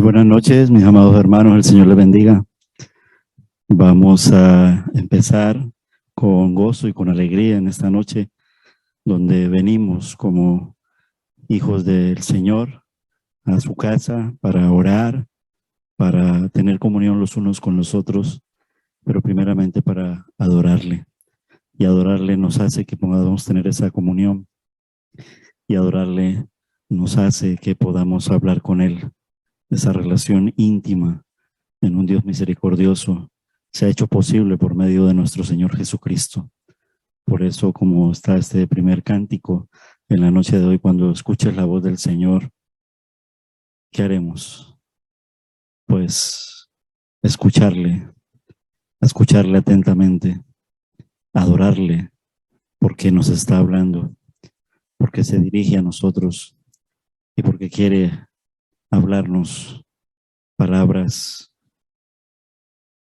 Muy buenas noches, mis amados hermanos, el Señor les bendiga. Vamos a empezar con gozo y con alegría en esta noche, donde venimos como hijos del Señor a su casa para orar, para tener comunión los unos con los otros, pero primeramente para adorarle. Y adorarle nos hace que podamos tener esa comunión, y adorarle nos hace que podamos hablar con Él, esa relación íntima en un Dios misericordioso se ha hecho posible por medio de nuestro Señor Jesucristo. Por eso, como está este primer cántico en la noche de hoy, cuando escuches la voz del Señor, ¿qué haremos? Pues escucharle atentamente, adorarle, porque nos está hablando, porque se dirige a nosotros y porque quiere hablarnos palabras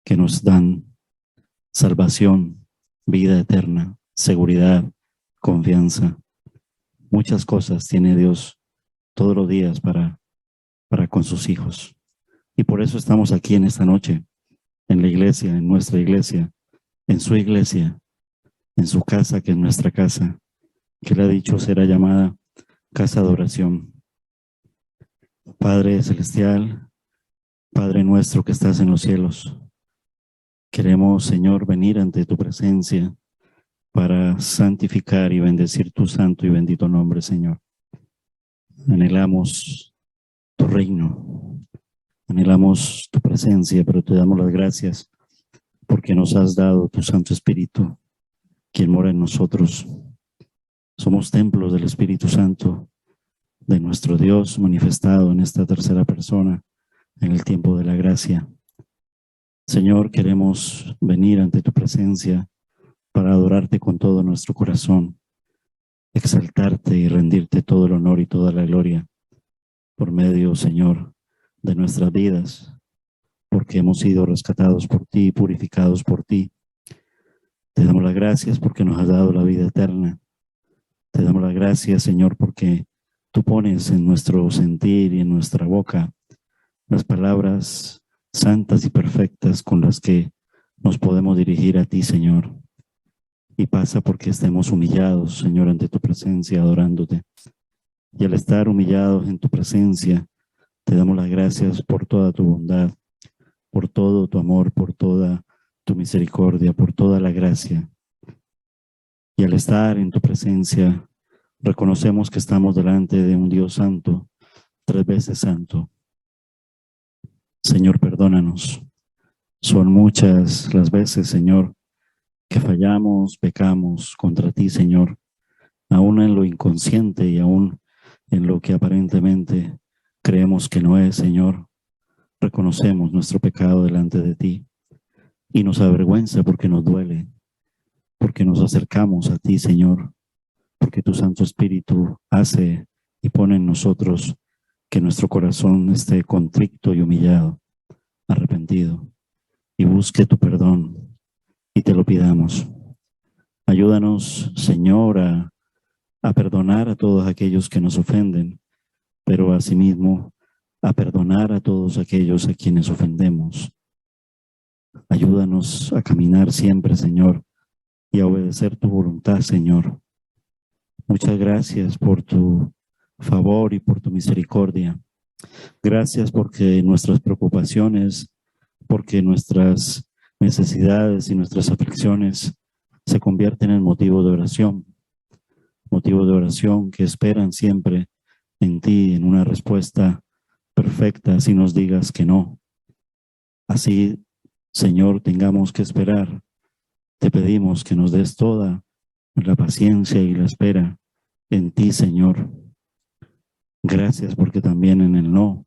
que nos dan salvación, vida eterna, seguridad, confianza. Muchas cosas tiene Dios todos los días para con sus hijos. Y por eso estamos aquí en esta noche, en la iglesia, en nuestra iglesia, en su iglesia, en su casa, que es nuestra casa, que le ha dicho será llamada casa de oración. Padre celestial, Padre nuestro que estás en los cielos, queremos, Señor, venir ante tu presencia para santificar y bendecir tu santo y bendito nombre, Señor. Anhelamos tu reino, anhelamos tu presencia, pero te damos las gracias porque nos has dado tu Santo Espíritu, quien mora en nosotros. Somos templos del Espíritu Santo, de nuestro Dios manifestado en esta tercera persona, en el tiempo de la gracia. Señor, queremos venir ante tu presencia para adorarte con todo nuestro corazón, exaltarte y rendirte todo el honor y toda la gloria por medio, Señor, de nuestras vidas, porque hemos sido rescatados por ti, purificados por ti. Te damos las gracias porque nos has dado la vida eterna. Te damos las gracias, Señor, porque tú pones en nuestro sentir y en nuestra boca las palabras santas y perfectas con las que nos podemos dirigir a ti, Señor. Y pasa porque estemos humillados, Señor, ante tu presencia, adorándote. Y al estar humillados en tu presencia, te damos las gracias por toda tu bondad, por todo tu amor, por toda tu misericordia, por toda la gracia. Y al estar en tu presencia, reconocemos que estamos delante de un Dios santo, 3 veces santo. Señor, perdónanos. Son muchas las veces, Señor, que fallamos, pecamos contra ti, Señor, aún en lo inconsciente y aún en lo que aparentemente creemos que no es, Señor. Reconocemos nuestro pecado delante de ti y nos avergüenza porque nos duele, porque nos acercamos a ti, Señor, porque tu Santo Espíritu hace y pone en nosotros que nuestro corazón esté contrito y humillado, arrepentido, y busque tu perdón y te lo pidamos. Ayúdanos, Señor, a perdonar a todos aquellos que nos ofenden, pero asimismo a perdonar a todos aquellos a quienes ofendemos. Ayúdanos a caminar siempre, Señor, y a obedecer tu voluntad, Señor. Muchas gracias por tu favor y por tu misericordia. Gracias porque nuestras preocupaciones, porque nuestras necesidades y nuestras aflicciones se convierten en motivo de oración que esperan siempre en ti, en una respuesta perfecta si nos digas que no. Así, Señor, tengamos que esperar. Te pedimos que nos des toda la paciencia y la espera en ti, Señor. Gracias porque también en el no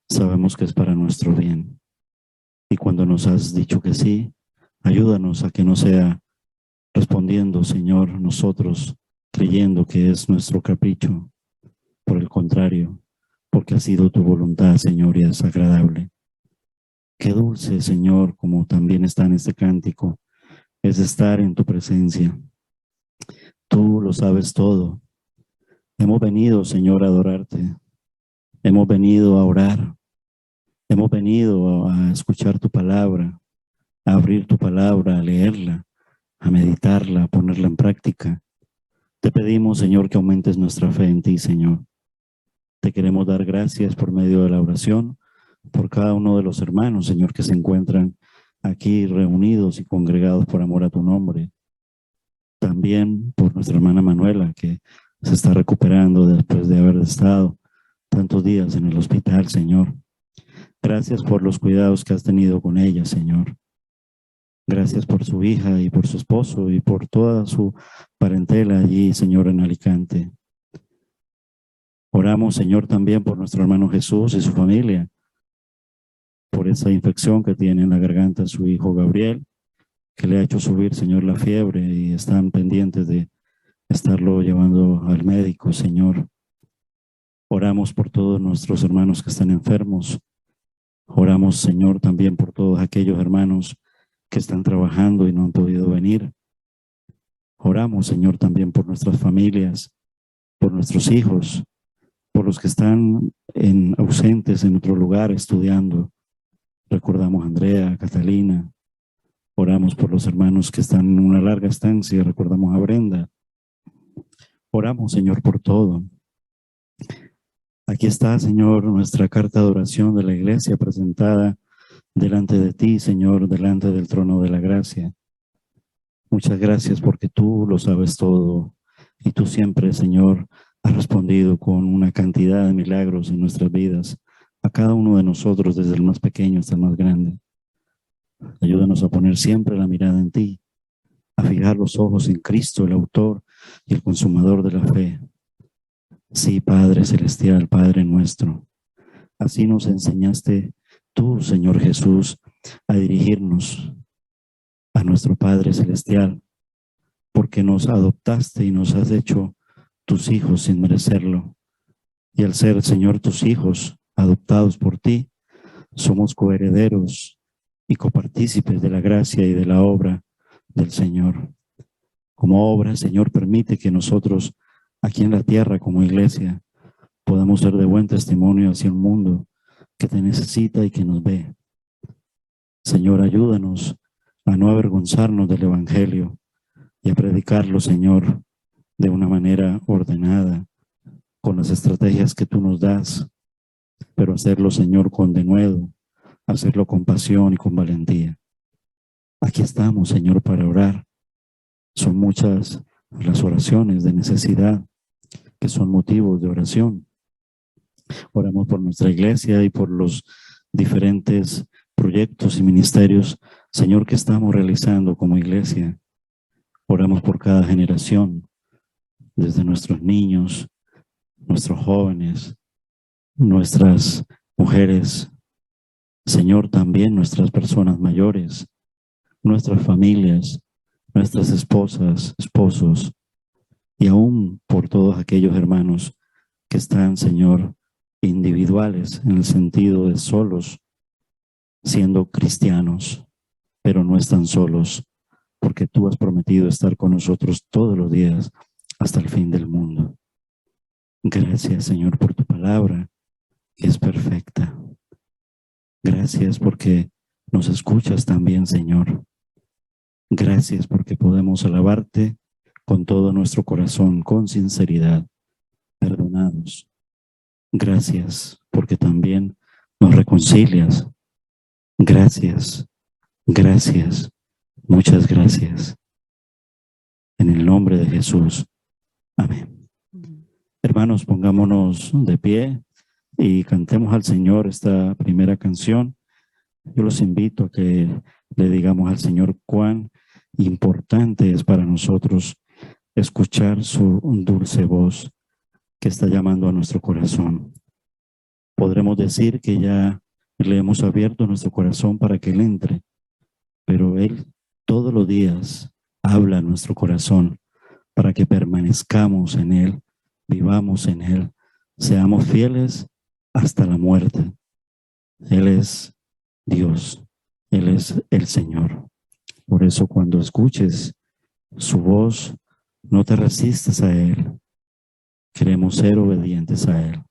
sabemos que es para nuestro bien. Y cuando nos has dicho que sí, ayúdanos a que no sea respondiendo, Señor, nosotros creyendo que es nuestro capricho. Por el contrario, porque ha sido tu voluntad, Señor, y es agradable. Qué dulce, Señor, como también está en este cántico, es estar en tu presencia. Tú lo sabes todo. Hemos venido, Señor, a adorarte. Hemos venido a orar. Hemos venido a escuchar tu palabra, a abrir tu palabra, a leerla, a meditarla, a ponerla en práctica. Te pedimos, Señor, que aumentes nuestra fe en ti, Señor. Te queremos dar gracias por medio de la oración, por cada uno de los hermanos, Señor, que se encuentran aquí reunidos y congregados por amor a tu nombre. También por nuestra hermana Manuela, que se está recuperando después de haber estado tantos días en el hospital, Señor. Gracias por los cuidados que has tenido con ella, Señor. Gracias por su hija y por su esposo y por toda su parentela allí, Señor, en Alicante. Oramos, Señor, también por nuestro hermano Jesús y su familia, por esa infección que tiene en la garganta su hijo Gabriel, que le ha hecho subir, Señor, la fiebre y están pendientes de estarlo llevando al médico, Señor. Oramos por todos nuestros hermanos que están enfermos. Oramos, Señor, también por todos aquellos hermanos que están trabajando y no han podido venir. Oramos, Señor, también por nuestras familias, por nuestros hijos, por los que están ausentes en otro lugar estudiando. Recordamos a Andrea, a Catalina. Oramos por los hermanos que están en una larga estancia. Recordamos a Brenda. Oramos, Señor, por todo. Aquí está, Señor, nuestra carta de oración de la iglesia presentada delante de ti, Señor, delante del trono de la gracia. Muchas gracias porque tú lo sabes todo y tú siempre, Señor, has respondido con una cantidad de milagros en nuestras vidas, a cada uno de nosotros, desde el más pequeño hasta el más grande. Ayúdanos a poner siempre la mirada en ti, a fijar los ojos en Cristo, el autor y el consumador de la fe. Sí, Padre Celestial, Padre nuestro, así nos enseñaste tú, Señor Jesús, a dirigirnos a nuestro Padre Celestial, porque nos adoptaste y nos has hecho tus hijos sin merecerlo. Y al ser, Señor, tus hijos adoptados por ti, somos coherederos y copartícipes de la gracia y de la obra del Señor. Como obra, Señor, permite que nosotros aquí en la tierra como iglesia podamos ser de buen testimonio hacia un mundo que te necesita y que nos ve. Señor, ayúdanos a no avergonzarnos del Evangelio y a predicarlo, Señor, de una manera ordenada, con las estrategias que tú nos das, pero hacerlo, Señor, con denuedo, hacerlo con pasión y con valentía. Aquí estamos, Señor, para orar. Son muchas las oraciones de necesidad que son motivos de oración. Oramos por nuestra iglesia y por los diferentes proyectos y ministerios, Señor, que estamos realizando como iglesia. Oramos por cada generación, desde nuestros niños, nuestros jóvenes, nuestras mujeres, Señor, también nuestras personas mayores, nuestras familias, nuestras esposas, esposos, y aún por todos aquellos hermanos que están, Señor, individuales en el sentido de solos, siendo cristianos, pero no están solos, porque tú has prometido estar con nosotros todos los días hasta el fin del mundo. Gracias, Señor, por tu palabra, que es perfecta. Gracias porque nos escuchas también, Señor. Gracias porque podemos alabarte con todo nuestro corazón, con sinceridad, perdonados. Gracias porque también nos reconcilias. Gracias, gracias, muchas gracias. En el nombre de Jesús. Amén. Hermanos, pongámonos de pie y cantemos al Señor esta primera canción. Yo los invito a que le digamos al Señor cuán importante es para nosotros escuchar su dulce voz que está llamando a nuestro corazón. Podremos decir que ya le hemos abierto nuestro corazón para que Él entre, pero Él todos los días habla a nuestro corazón para que permanezcamos en Él, vivamos en Él, seamos fieles hasta la muerte. Él es Dios, Él es el Señor. Por eso cuando escuches su voz, no te resistas a Él. Queremos ser obedientes a Él.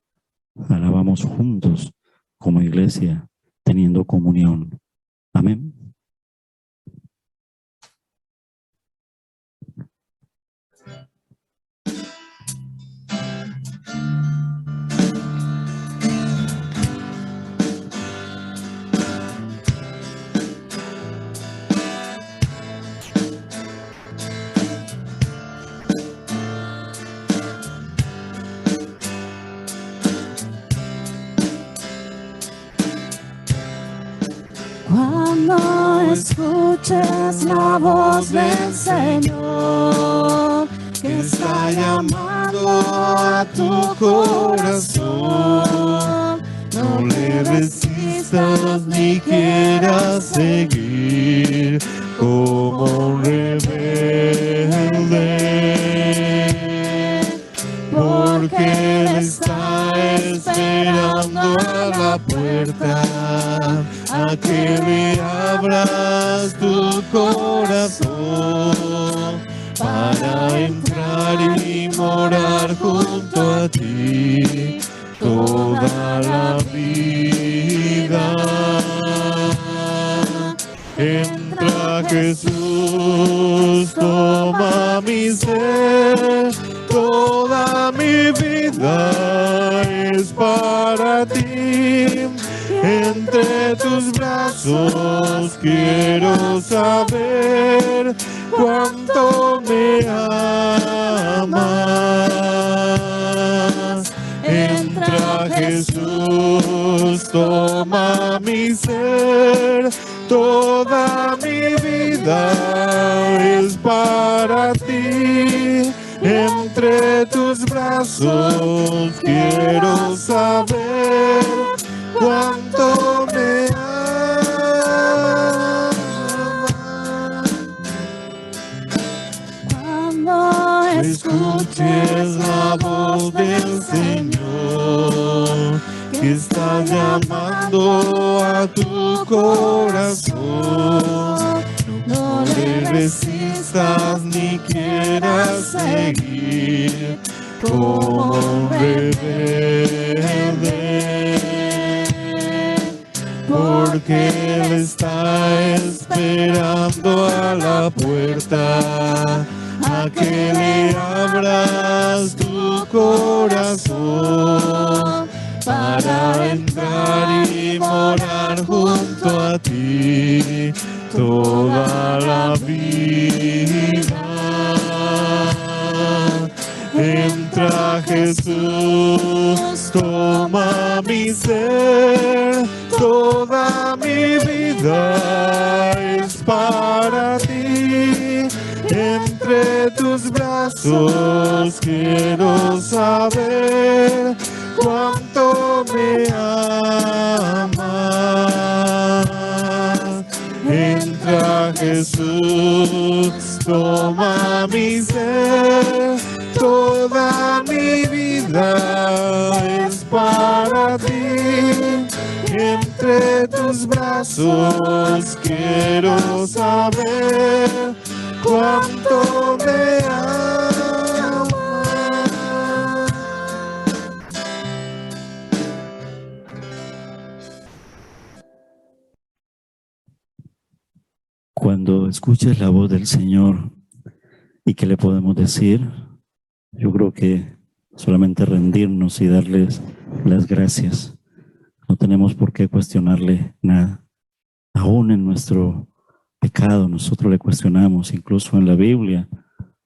Alabamos juntos como iglesia teniendo comunión. Amén. Cuando escuches la voz del Señor que está llamando a tu corazón, no le resistas ni quieras seguir como un rebelde, porque Él está esperando a la puerta a que le abras tu corazón para entrar y morar junto a ti toda la vida. Entra Jesús, toma mi ser, toda mi vida es para ti. Entre tus brazos quiero saber cuánto me amas. Entra Jesús, toma mi ser, toda mi vida es para ti. Entre tus brazos quiero saber cuánto me amas. Cuando escuches la voz del Señor que está llamando a tu corazón, no le resistas ni quieras seguir como un rebelde, porque Él está esperando a la puerta a que le abras tu corazón para entrar y morar junto a ti toda la vida. Entra Jesús, toma mi ser, toda mi vida es para ti. Entre tus brazos quiero saber cuánto me amas. Entra Jesús, toma mi ser, toda mi vida es para ti. Entre tus brazos quiero saber cuánto me amas. Cuando escuches la voz del Señor, ¿y qué le podemos decir? Yo creo que solamente rendirnos y darles las gracias. No tenemos por qué cuestionarle nada. Aún en nuestro pecado nosotros le cuestionamos, incluso en la Biblia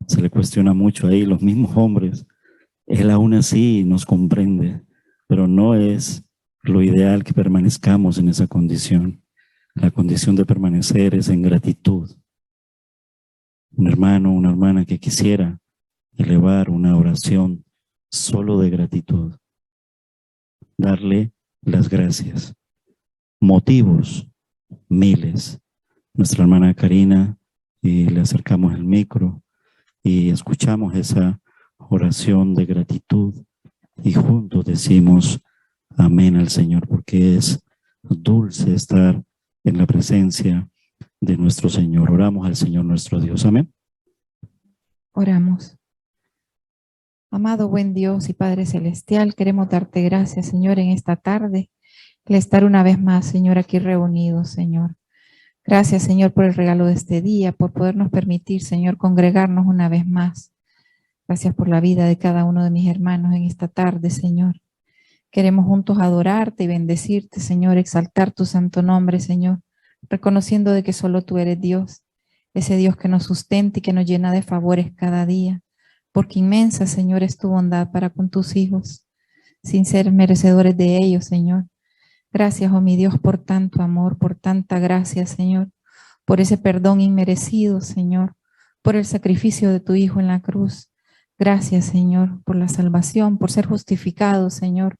se le cuestiona mucho ahí, los mismos hombres. Él aún así nos comprende, pero no es lo ideal que permanezcamos en esa condición. La condición de permanecer es en gratitud. Un hermano, una hermana que quisiera elevar una oración solo de gratitud, darle las gracias. Motivos, miles. Nuestra hermana Karina, y le acercamos el micro y escuchamos esa oración de gratitud y juntos decimos amén al Señor, porque es dulce estar en la presencia de nuestro Señor. Oramos al Señor nuestro Dios. Amén. Oramos. Amado buen Dios y Padre Celestial, queremos darte gracias, Señor, en esta tarde. el estar una vez más, Señor, aquí reunidos, Señor. Gracias, Señor, por el regalo de este día, por podernos permitir, Señor, congregarnos una vez más. Gracias por la vida de cada uno de mis hermanos en esta tarde, Señor. Queremos juntos adorarte y bendecirte, Señor, exaltar tu santo nombre, Señor, reconociendo de que solo tú eres Dios, ese Dios que nos sustenta y que nos llena de favores cada día, porque inmensa, Señor, es tu bondad para con tus hijos, sin ser merecedores de ellos, Señor. Gracias, oh mi Dios, por tanto amor, por tanta gracia, Señor, por ese perdón inmerecido, Señor, por el sacrificio de tu Hijo en la cruz. Gracias, Señor, por la salvación, por ser justificados, Señor,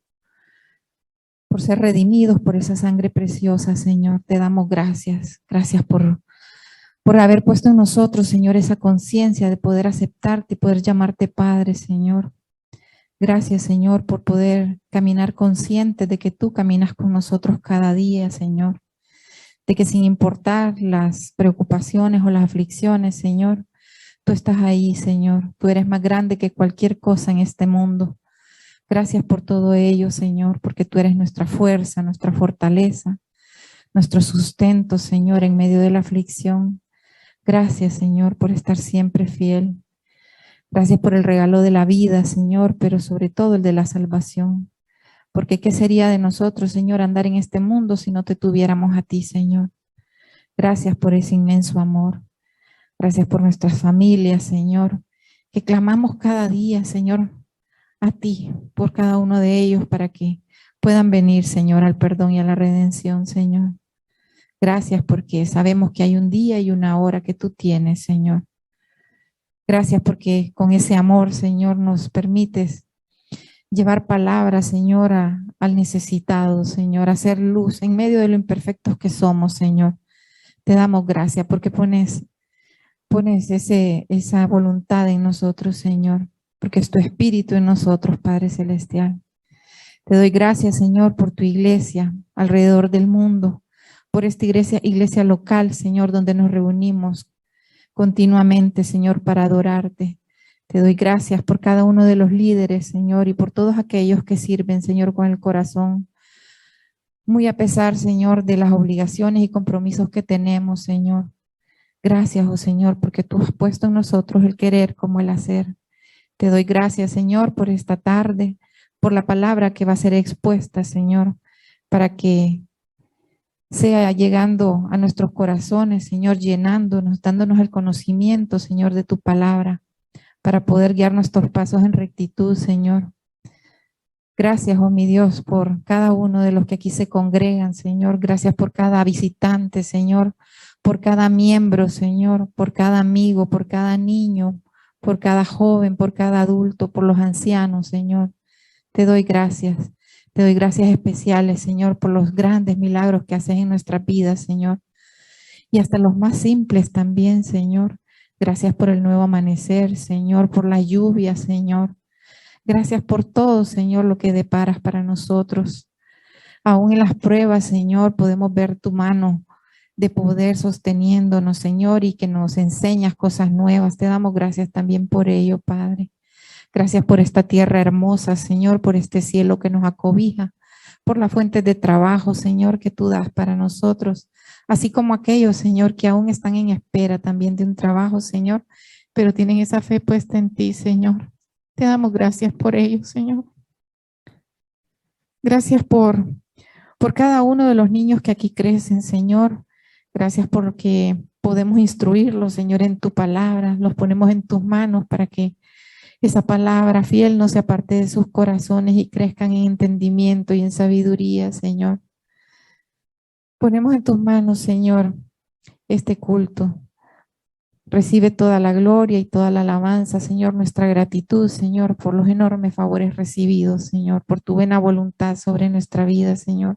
por ser redimidos por esa sangre preciosa, Señor. Te damos gracias. Gracias por haber puesto en nosotros, Señor, esa conciencia de poder aceptarte y poder llamarte Padre, Señor. Gracias, Señor, por poder caminar consciente de que tú caminas con nosotros cada día, Señor. De que sin importar las preocupaciones o las aflicciones, Señor, tú estás ahí, Señor. Tú eres más grande que cualquier cosa en este mundo. Gracias por todo ello, Señor, porque tú eres nuestra fuerza, nuestra fortaleza, nuestro sustento, Señor, en medio de la aflicción. Gracias, Señor, por estar siempre fiel. Gracias por el regalo de la vida, Señor, pero sobre todo el de la salvación. Porque ¿qué sería de nosotros, Señor, andar en este mundo si no te tuviéramos a ti, Señor? Gracias por ese inmenso amor. Gracias por nuestras familias, Señor, que clamamos cada día, Señor, a ti, por cada uno de ellos, para que puedan venir, Señor, al perdón y a la redención, Señor. Gracias porque sabemos que hay un día y una hora que tú tienes, Señor. Gracias porque con ese amor, Señor, nos permites llevar palabras, Señor, al necesitado, Señor, hacer luz en medio de lo imperfectos que somos, Señor. Te damos gracias porque pones esa voluntad en nosotros, Señor, porque es tu espíritu en nosotros, Padre Celestial. Te doy gracias, Señor, por tu iglesia alrededor del mundo, por esta iglesia local, Señor, donde nos reunimos continuamente, Señor, para adorarte. Te doy gracias por cada uno de los líderes, Señor, y por todos aquellos que sirven, Señor, con el corazón. Muy a pesar, Señor, de las obligaciones y compromisos que tenemos, Señor. Gracias, oh Señor, porque tú has puesto en nosotros el querer como el hacer. Te doy gracias, Señor, por esta tarde, por la palabra que va a ser expuesta, Señor, para que sea llegando a nuestros corazones, Señor, llenándonos, dándonos el conocimiento, Señor, de tu palabra, para poder guiar nuestros pasos en rectitud, Señor. Gracias, oh mi Dios, por cada uno de los que aquí se congregan, Señor. Gracias por cada visitante, Señor, por cada miembro, Señor, por cada amigo, por cada niño, por cada joven, por cada adulto, por los ancianos, Señor. Te doy gracias. Te doy gracias especiales, Señor, por los grandes milagros que haces en nuestras vidas, Señor. Y hasta los más simples también, Señor. Gracias por el nuevo amanecer, Señor, por la lluvia, Señor. Gracias por todo, Señor, lo que deparas para nosotros. Aún en las pruebas, Señor, podemos ver tu mano de poder sosteniéndonos, Señor, y que nos enseñas cosas nuevas. Te damos gracias también por ello, Padre. Gracias por esta tierra hermosa, Señor, por este cielo que nos acobija, por las fuentes de trabajo, Señor, que tú das para nosotros, así como aquellos, Señor, que aún están en espera también de un trabajo, Señor, pero tienen esa fe puesta en ti, Señor. Te damos gracias por ello, Señor. Gracias por cada uno de los niños que aquí crecen, Señor. Gracias porque podemos instruirlos, Señor, en tu palabra. Los ponemos en tus manos para que esa palabra fiel no se aparte de sus corazones y crezcan en entendimiento y en sabiduría, Señor. Ponemos en tus manos, Señor, este culto. Recibe toda la gloria y toda la alabanza, Señor, nuestra gratitud, Señor, por los enormes favores recibidos, Señor, por tu buena voluntad sobre nuestra vida, Señor,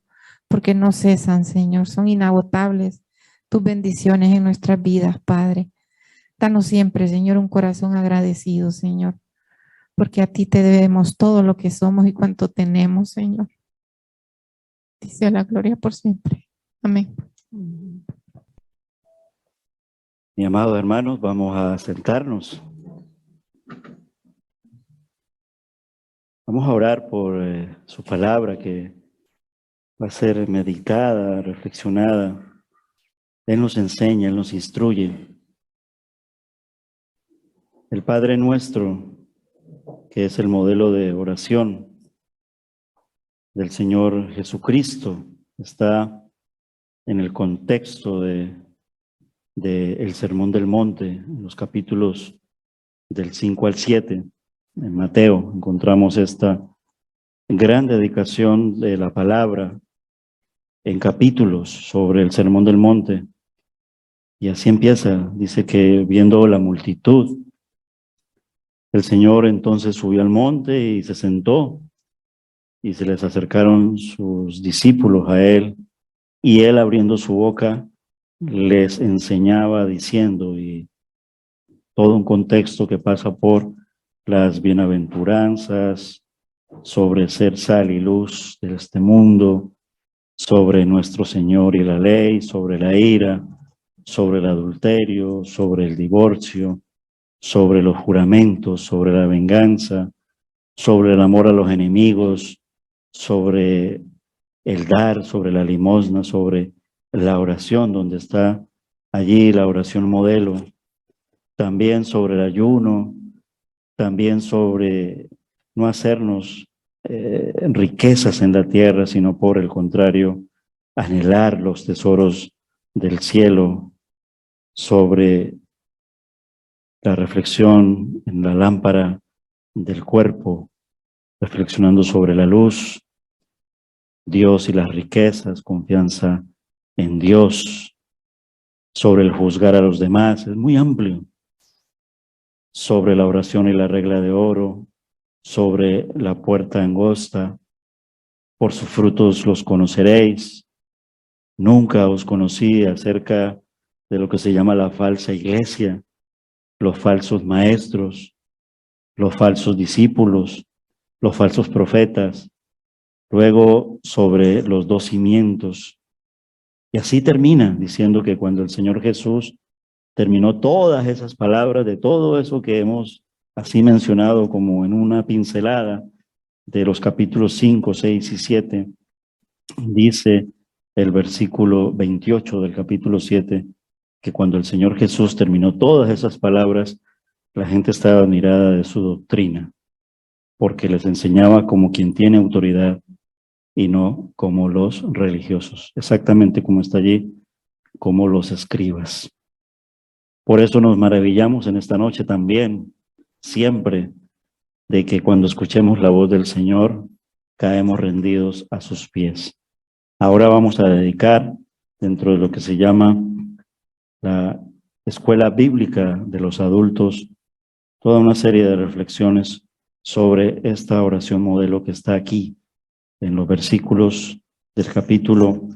porque no cesan, Señor, son inagotables tus bendiciones en nuestras vidas, Padre. Danos siempre, Señor, un corazón agradecido, Señor, porque a ti te debemos todo lo que somos y cuanto tenemos, Señor. Dice la gloria por siempre. Amén. Mi amado hermanos, vamos a sentarnos. Vamos a orar por su palabra que va a ser meditada, reflexionada. Él nos enseña, Él nos instruye. El Padre Nuestro, que es el modelo de oración del Señor Jesucristo, está en el contexto de el Sermón del Monte, en los capítulos del 5 al 7. En Mateo encontramos esta gran dedicación de la palabra en capítulos sobre el Sermón del Monte. Y así empieza, dice que viendo la multitud, el Señor entonces subió al monte y se sentó, y se les acercaron sus discípulos a él, y él abriendo su boca les enseñaba diciendo, y todo un contexto que pasa por las bienaventuranzas, sobre ser sal y luz de este mundo, sobre nuestro Señor y la ley, sobre la ira, sobre el adulterio, sobre el divorcio, sobre los juramentos, sobre la venganza, sobre el amor a los enemigos, sobre el dar, sobre la limosna, sobre la oración, donde está allí la oración modelo, también sobre el ayuno, también sobre no hacernos riquezas en la tierra, sino por el contrario, anhelar los tesoros del cielo, sobre la reflexión en la lámpara del cuerpo, reflexionando sobre la luz, Dios y las riquezas, confianza en Dios, sobre el juzgar a los demás, es muy amplio, sobre la oración y la regla de oro, sobre la puerta angosta, por sus frutos los conoceréis. Nunca os conocí, acerca de lo que se llama la falsa iglesia, los falsos maestros, los falsos discípulos, los falsos profetas, luego sobre los dos cimientos. Y así termina diciendo que cuando el Señor Jesús terminó todas esas palabras de todo eso que hemos así mencionado como en una pincelada de los capítulos 5, 6 y 7, dice el versículo 28 del capítulo 7, que cuando el Señor Jesús terminó todas esas palabras, la gente estaba admirada de su doctrina, porque les enseñaba como quien tiene autoridad y no como los religiosos, exactamente como está allí, como los escribas. Por eso nos maravillamos en esta noche también, siempre, de que cuando escuchemos la voz del Señor, caemos rendidos a sus pies. Ahora vamos a dedicar, dentro de lo que se llama la escuela bíblica de los adultos, toda una serie de reflexiones sobre esta oración modelo que está aquí, en los versículos del capítulo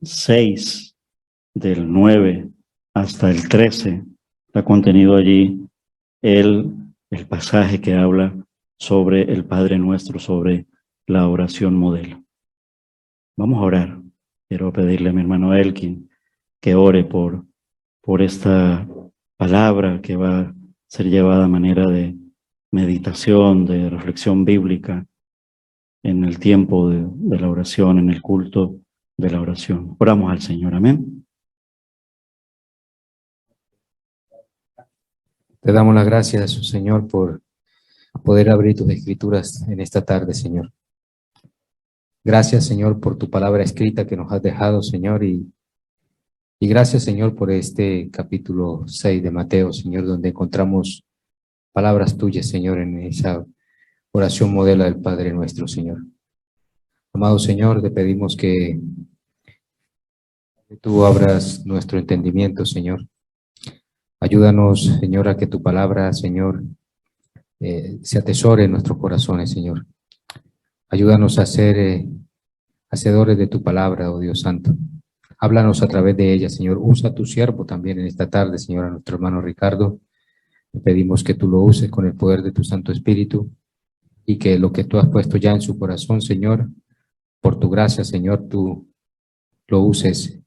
6, del 9 hasta el 13, está contenido allí el pasaje que habla sobre el Padre Nuestro, sobre la oración modelo. Vamos a orar. Quiero pedirle a mi hermano Elkin que ore por esta palabra que va a ser llevada a manera de meditación, de reflexión bíblica en el tiempo de la oración, en el culto de la oración. Oramos al Señor. Amén. Te damos las gracias, Señor, por poder abrir tus escrituras en esta tarde, Señor. Gracias, Señor, por tu palabra escrita que nos has dejado, Señor, y gracias, Señor, por este capítulo 6 de Mateo, Señor, donde encontramos palabras tuyas, Señor, en esa oración modelo del Padre Nuestro, Señor. Amado Señor, te pedimos que tú abras nuestro entendimiento, Señor. Ayúdanos, Señor, a que tu palabra, Señor, se atesore en nuestros corazones, Señor. Ayúdanos a ser hacedores de tu palabra, oh Dios Santo. Háblanos a través de ella, Señor. Usa a tu siervo también en esta tarde, Señor, a nuestro hermano Ricardo. Te pedimos que tú lo uses con el poder de tu Santo Espíritu y que lo que tú has puesto ya en su corazón, Señor, por tu gracia, Señor, tú lo uses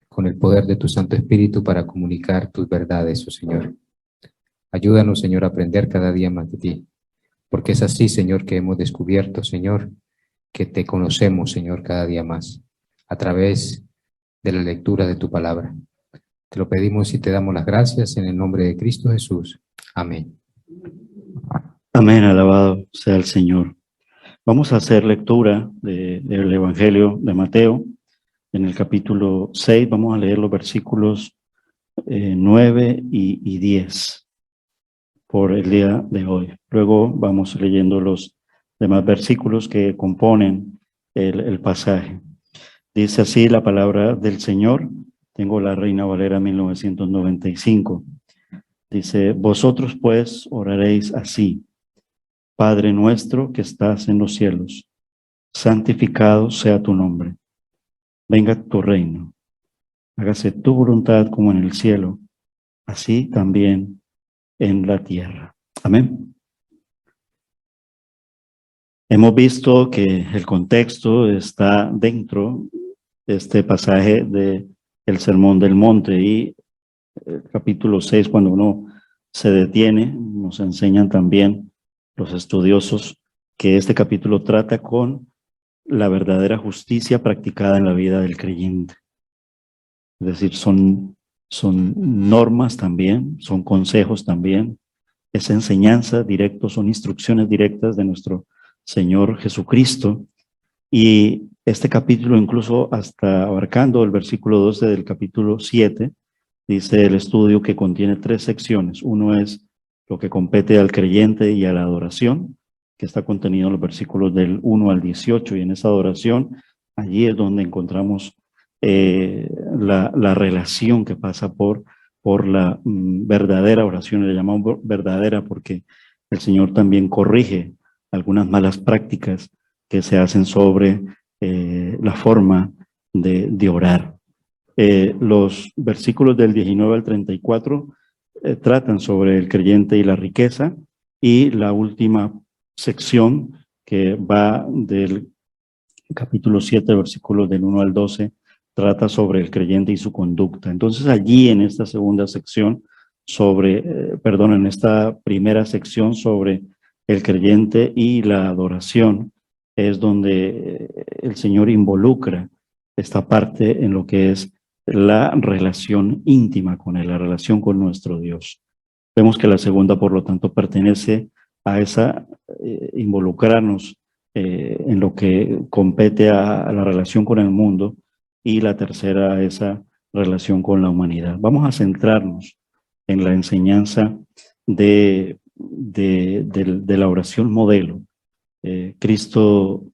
con el poder de tu Santo Espíritu para comunicar tus verdades, oh Señor. Ayúdanos, Señor, a aprender cada día más de ti, porque es así, Señor, que hemos descubierto, Señor, que te conocemos, Señor, cada día más, a través de la lectura de tu palabra. Te lo pedimos y te damos las gracias en el nombre de Cristo Jesús. Amén. Amén, alabado sea el Señor. Vamos a hacer lectura del Evangelio de Mateo. En el capítulo 6 vamos a leer los versículos 9 y 10 por el día de hoy. Luego vamos leyendo los demás versículos que componen el pasaje. Dice así la palabra del Señor. Tengo la Reina Valera 1995. Dice: vosotros pues oraréis así: Padre nuestro que estás en los cielos, santificado sea tu nombre. Venga tu reino. Hágase tu voluntad como en el cielo, así también en la tierra. Amén. Hemos visto que el contexto está dentro de este pasaje del Sermón del Monte, y el capítulo 6, cuando uno se detiene, nos enseñan también los estudiosos que este capítulo trata con la verdadera justicia practicada en la vida del creyente. Es decir, son normas también, son consejos también, es enseñanza directa, son instrucciones directas de nuestro Señor Jesucristo. Y este capítulo, incluso hasta abarcando el versículo 12 del capítulo 7, dice el estudio que contiene 3 secciones. Uno es lo que compete al creyente y a la adoración, que está contenido en los versículos del 1 al 18, y en esa adoración, allí es donde encontramos la relación que pasa por la verdadera oración. Le llamamos verdadera porque el Señor también corrige algunas malas prácticas que se hacen sobre la forma de orar. Los versículos del 19 al 34 tratan sobre el creyente y la riqueza, y la última sección, que va del capítulo 7, versículos del 1 al 12, trata sobre el creyente y su conducta. Entonces allí en esta segunda sección en esta primera sección sobre el creyente y la adoración, es donde el Señor involucra esta parte en lo que es la relación íntima con Él, la relación con nuestro Dios. Vemos que la segunda, por lo tanto, pertenece a esa involucrarnos en lo que compete a la relación con el mundo, y la tercera a esa relación con la humanidad. Vamos a centrarnos en la enseñanza de la oración modelo. Cristo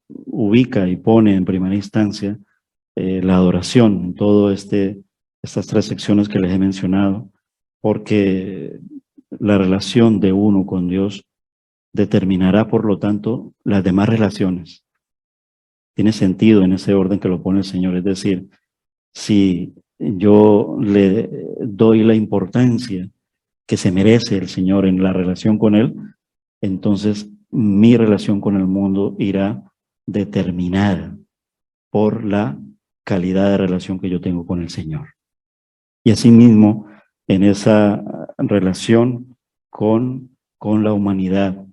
ubica y pone en primera instancia la adoración en todas estas 3 secciones que les he mencionado, porque la relación de uno con Dios determinará, por lo tanto, las demás relaciones. Tiene sentido en ese orden que lo pone el Señor. Es decir, si yo le doy la importancia que se merece el Señor en la relación con Él, entonces mi relación con el mundo irá determinada por la calidad de relación que yo tengo con el Señor. Y asimismo, en esa relación con la humanidad,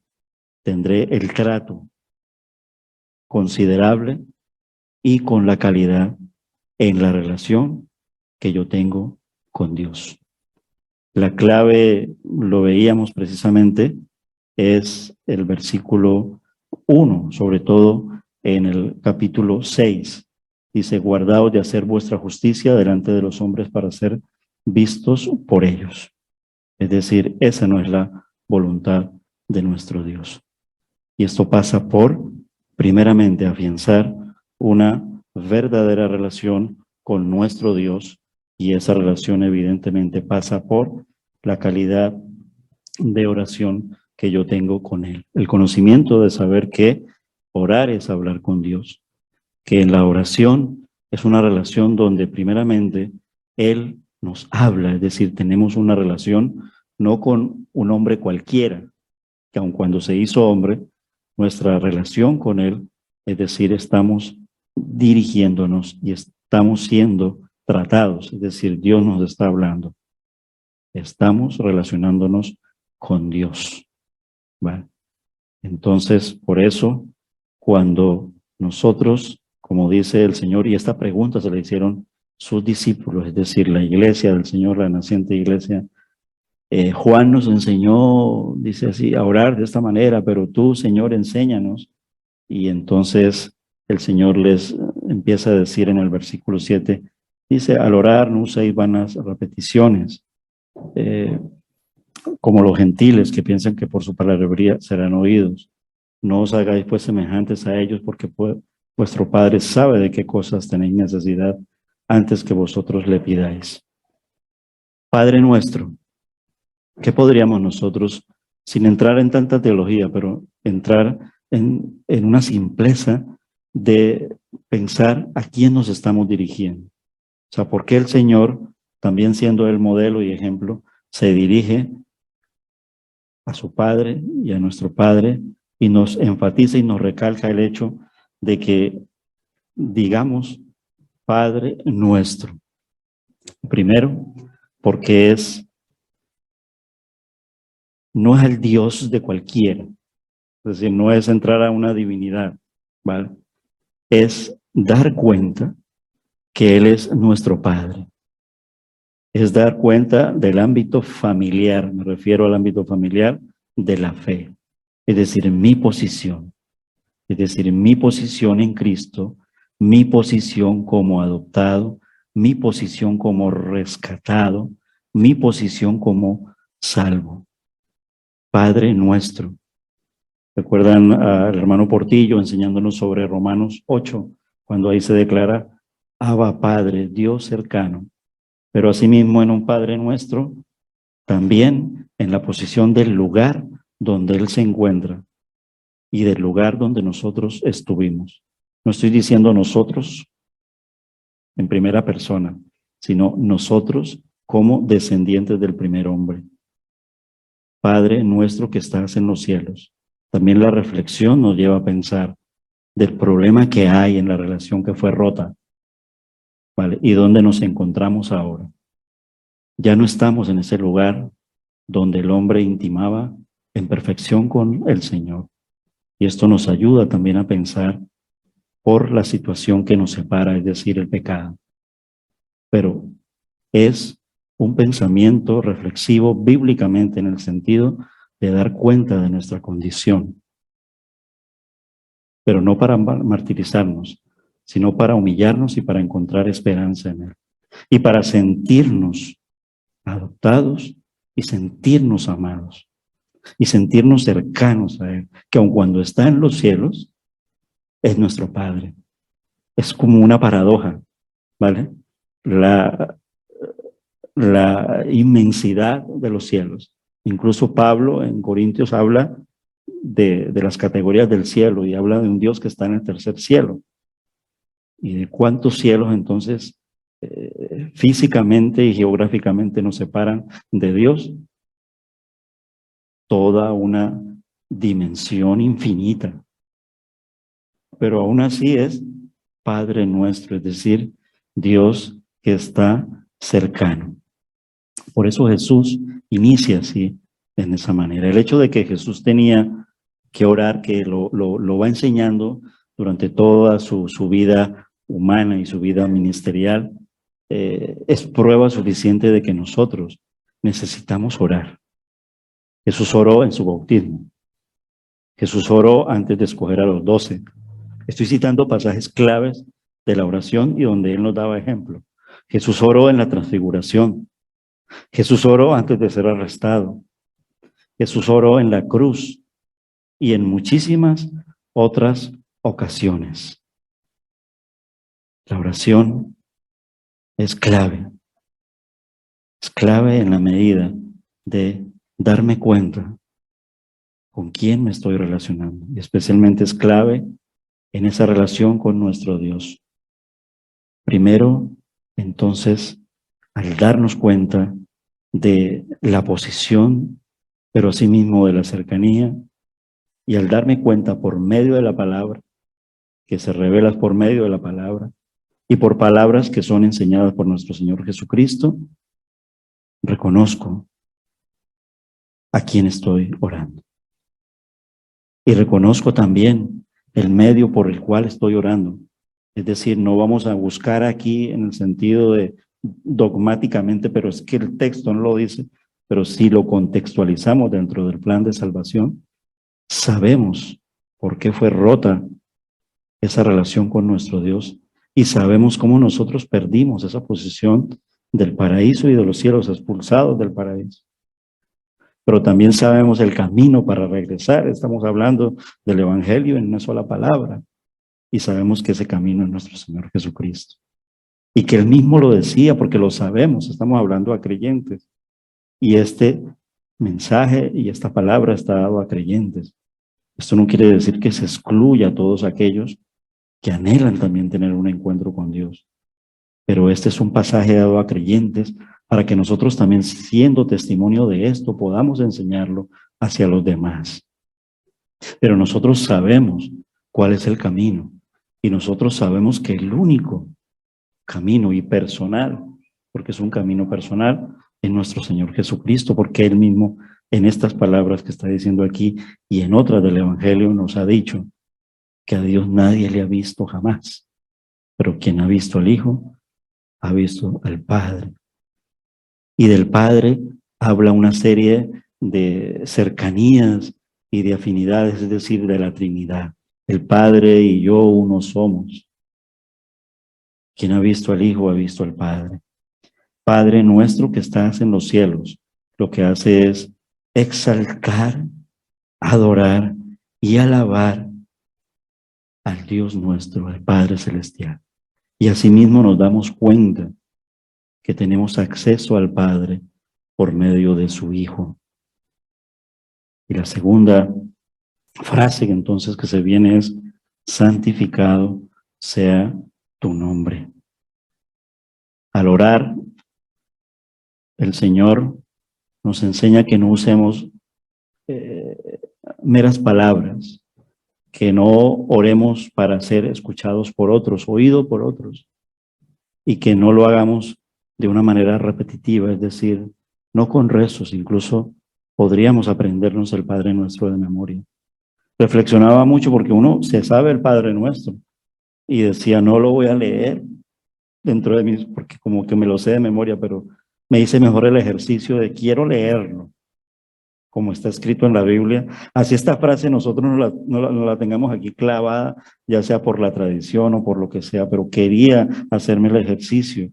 tendré el trato considerable y con la calidad en la relación que yo tengo con Dios. La clave, lo veíamos precisamente, es el versículo 1, sobre todo en el capítulo 6. Dice: guardaos de hacer vuestra justicia delante de los hombres para ser vistos por ellos. Es decir, esa no es la voluntad de nuestro Dios. Y esto pasa por, primeramente, afianzar una verdadera relación con nuestro Dios, y esa relación evidentemente pasa por la calidad de oración que yo tengo con Él. El conocimiento de saber que orar es hablar con Dios, que en la oración es una relación donde primeramente Él nos habla, es decir, tenemos una relación no con un hombre cualquiera, que aun cuando se hizo hombre, nuestra relación con Él, es decir, estamos dirigiéndonos y estamos siendo tratados, es decir, Dios nos está hablando. Estamos relacionándonos con Dios. ¿Vale? Entonces, por eso, cuando nosotros, como dice el Señor, y esta pregunta se la hicieron sus discípulos, es decir, la iglesia del Señor, la naciente iglesia. Juan nos enseñó, dice así, a orar de esta manera, pero tú, Señor, enséñanos. Y entonces el Señor les empieza a decir en el versículo 7, dice, al orar no uséis vanas repeticiones, como los gentiles que piensan que por su palabrería serán oídos. No os hagáis pues semejantes a ellos, porque vuestro Padre sabe de qué cosas tenéis necesidad antes que vosotros le pidáis. Padre nuestro, ¿qué podríamos nosotros, sin entrar en tanta teología, pero entrar en una simpleza de pensar a quién nos estamos dirigiendo? O sea, ¿por qué el Señor, también siendo el modelo y ejemplo, se dirige a su Padre y a nuestro Padre y nos enfatiza y nos recalca el hecho de que digamos Padre nuestro? Primero, porque no es el Dios de cualquiera, es decir, no es entrar a una divinidad, ¿vale? Es dar cuenta que Él es nuestro Padre. Es dar cuenta del ámbito familiar, me refiero al ámbito familiar de la fe, es decir, mi posición, mi posición en Cristo, mi posición como adoptado, mi posición como rescatado, mi posición como salvo. Padre nuestro. ¿Recuerdan al hermano Portillo enseñándonos sobre Romanos 8, cuando ahí se declara Abba Padre, Dios cercano? Pero asimismo en un Padre nuestro, también en la posición del lugar donde Él se encuentra y del lugar donde nosotros estuvimos. No estoy diciendo nosotros en primera persona, sino nosotros como descendientes del primer hombre. Padre nuestro que estás en los cielos. También la reflexión nos lleva a pensar del problema que hay en la relación que fue rota, ¿vale? Y dónde nos encontramos ahora. Ya no estamos en ese lugar donde el hombre intimaba en perfección con el Señor. Y esto nos ayuda también a pensar por la situación que nos separa, es decir, el pecado. Pero es un pensamiento reflexivo bíblicamente en el sentido de dar cuenta de nuestra condición. Pero no para martirizarnos, sino para humillarnos y para encontrar esperanza en Él. Y para sentirnos adoptados y sentirnos amados. Y sentirnos cercanos a Él, que aun cuando está en los cielos, es nuestro Padre. Es como una paradoja, ¿vale? La inmensidad de los cielos. Incluso Pablo en Corintios habla de las categorías del cielo y habla de un Dios que está en el tercer cielo. ¿Y de cuántos cielos entonces físicamente y geográficamente nos separan de Dios? Toda una dimensión infinita. Pero aún así es Padre nuestro, es decir, Dios que está cercano. Por eso Jesús inicia así, en esa manera. El hecho de que Jesús tenía que orar, que lo va enseñando durante toda su vida humana y su vida ministerial, es prueba suficiente de que nosotros necesitamos orar. Jesús oró en su bautismo. Jesús oró antes de escoger a los 12. Estoy citando pasajes claves de la oración y donde Él nos daba ejemplo. Jesús oró en la transfiguración. Jesús oró antes de ser arrestado. Jesús oró en la cruz y en muchísimas otras ocasiones. La oración es clave. Es clave en la medida de darme cuenta con quién me estoy relacionando. Y especialmente es clave en esa relación con nuestro Dios. Primero, entonces, al darnos cuenta de la posición, pero asimismo de la cercanía, y al darme cuenta por medio de la palabra, que se revela por medio de la palabra, y por palabras que son enseñadas por nuestro Señor Jesucristo, reconozco a quién estoy orando. Y reconozco también el medio por el cual estoy orando. Es decir, no vamos a buscar aquí en el sentido de dogmáticamente, pero es que el texto no lo dice, pero si lo contextualizamos dentro del plan de salvación, sabemos por qué fue rota esa relación con nuestro Dios y sabemos cómo nosotros perdimos esa posición del paraíso y de los cielos, expulsados del paraíso. Pero también sabemos el camino para regresar. Estamos hablando del Evangelio en una sola palabra y sabemos que ese camino es nuestro Señor Jesucristo. Y que Él mismo lo decía porque lo sabemos, estamos hablando a creyentes. Y este mensaje y esta palabra está dado a creyentes. Esto no quiere decir que se excluya a todos aquellos que anhelan también tener un encuentro con Dios. Pero este es un pasaje dado a creyentes para que nosotros también, siendo testimonio de esto, podamos enseñarlo hacia los demás. Pero nosotros sabemos cuál es el camino y nosotros sabemos que el único camino y personal, porque es un camino personal, es nuestro Señor Jesucristo, porque Él mismo en estas palabras que está diciendo aquí y en otras del Evangelio nos ha dicho que a Dios nadie le ha visto jamás, pero quien ha visto al Hijo ha visto al Padre. Y del Padre habla una serie de cercanías y de afinidades, es decir, de la Trinidad. El Padre y yo uno somos. Quien ha visto al Hijo ha visto al Padre. Padre nuestro que estás en los cielos, lo que hace es exaltar, adorar y alabar al Dios nuestro, al Padre Celestial. Y asimismo nos damos cuenta que tenemos acceso al Padre por medio de su Hijo. Y la segunda frase que entonces que se viene es: santificado sea tu nombre. Al orar, el Señor nos enseña que no usemos meras palabras, que no oremos para ser escuchados por otros, oídos por otros, y que no lo hagamos de una manera repetitiva, es decir, no con rezos. Incluso podríamos aprendernos el Padre Nuestro de memoria. Reflexionaba mucho porque uno se sabe el Padre Nuestro y decía, no lo voy a leer dentro de mí, porque como que me lo sé de memoria, pero me hice mejor el ejercicio de quiero leerlo, como está escrito en la Biblia. Así esta frase nosotros no la tengamos aquí clavada, ya sea por la tradición o por lo que sea, pero quería hacerme el ejercicio